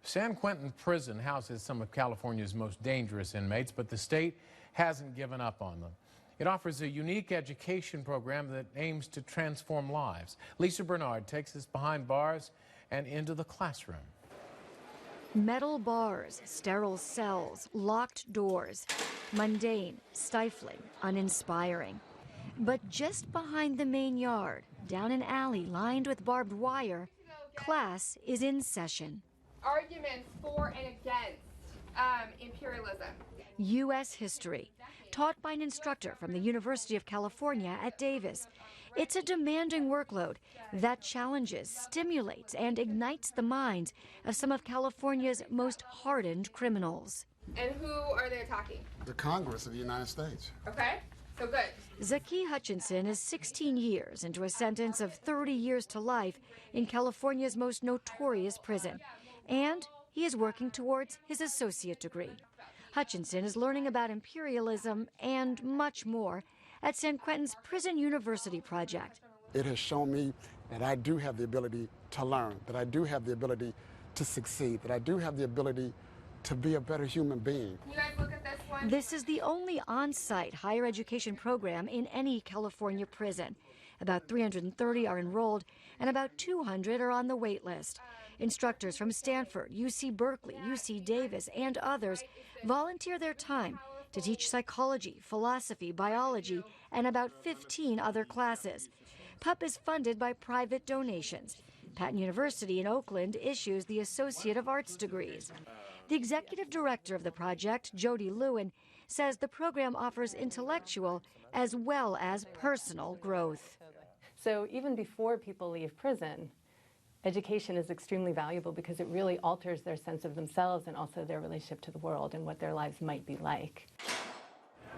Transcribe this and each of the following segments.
San Quentin Prison houses some of California's most dangerous inmates, but the state hasn't given up on them. It offers a unique education program that aims to transform lives. Lisa Bernard takes us behind bars and into the classroom. Metal bars, sterile cells, locked doors. Mundane, stifling, uninspiring. But just behind the main yard, down an alley lined with barbed wire, class is in session. Arguments for and against imperialism. U.S. history, taught by an instructor from the University of California at Davis. It's a demanding workload that challenges, stimulates, and ignites the minds of some of California's most hardened criminals. And who are they attacking? The Congress of the United States. Okay, so good. Zaki Hutchinson is 16 years into a sentence of 30 years to life in California's most notorious prison. And he is working towards his associate degree. Hutchinson is learning about imperialism and much more at San Quentin's Prison University project. It has shown me that I do have the ability to learn, that I do have the ability to succeed, that I do have the ability to be a better human being. Can you guys look at this one? This is the only on-site higher education program in any California prison. About 330 are enrolled and about 200 are on the wait list. Instructors from Stanford, UC Berkeley, UC Davis, and others volunteer their time to teach psychology, philosophy, biology, and about 15 other classes. PUP is funded by private donations. Patton University in Oakland issues the Associate of Arts degrees. The executive director of the project, Jody Lewin, says the program offers intellectual as well as personal growth. So even before people leave prison, education is extremely valuable because it really alters their sense of themselves and also their relationship to the world and what their lives might be like.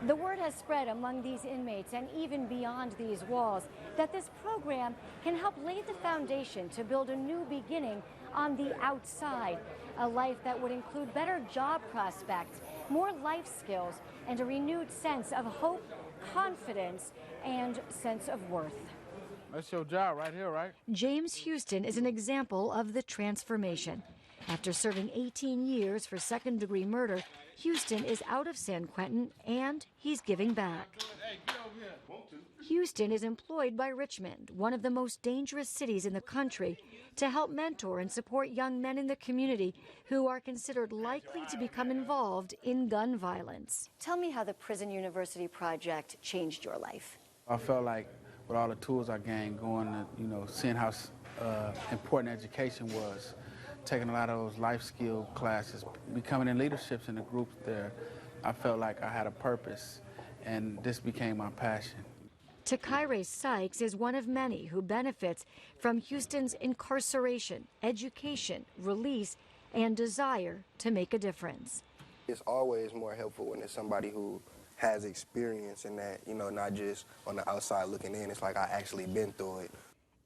The word has spread among these inmates and even beyond these walls that this program can help lay the foundation to build a new beginning on the outside, a life that would include better job prospects, more life skills, and a renewed sense of hope, confidence, and sense of worth. That's your job right here, right? James Houston is an example of the transformation. After serving 18 years for second-degree murder, Houston is out of San Quentin and he's giving back. Houston is employed by Richmond, one of the most dangerous cities in the country, to help mentor and support young men in the community who are considered likely to become involved in gun violence. Tell me how the Prison University project changed your life. I felt like with all the tools I gained going to, seeing how important education was, taking a lot of those life skill classes, becoming in leaderships in the groups there, I felt like I had a purpose, and this became my passion. Takaire Sykes is one of many who benefits from Houston's incarceration, education, release, and desire to make a difference. It's always more helpful when it's somebody who has experience in that, not just on the outside looking in. It's like I actually been through it.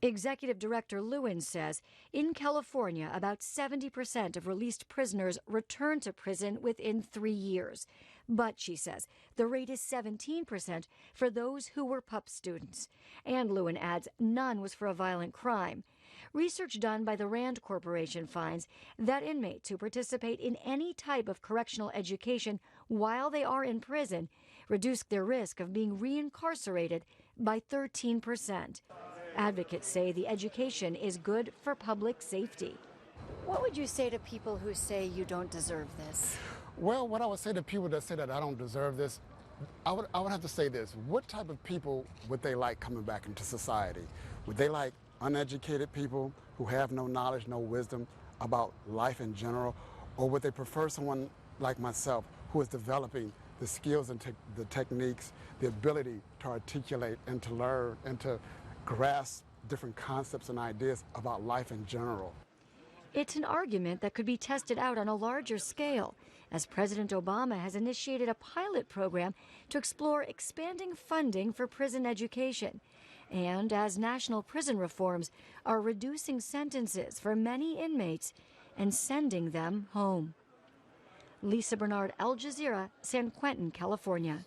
Executive Director Lewin says in California, about 70% of released prisoners return to prison within 3 years. But, she says, the rate is 17% for those who were PUP students. And Lewin adds none was for a violent crime. Research done by the Rand Corporation finds that inmates who participate in any type of correctional education while they are in prison reduce their risk of being reincarcerated by 13%. Advocates say the education is good for public safety. What would you say to people who say you don't deserve this? Well, what I would say to people that say that I don't deserve this, I would have to say this. What type of people would they like coming back into society? Would they like uneducated people who have no knowledge, no wisdom about life in general? Or would they prefer someone like myself who is developing the skills and the techniques, the ability to articulate and to learn and to grasp different concepts and ideas about life in general? It's an argument that could be tested out on a larger scale, as President Obama has initiated a pilot program to explore expanding funding for prison education, and as national prison reforms are reducing sentences for many inmates and sending them home. Lisa Bernard, Al Jazeera, San Quentin, California.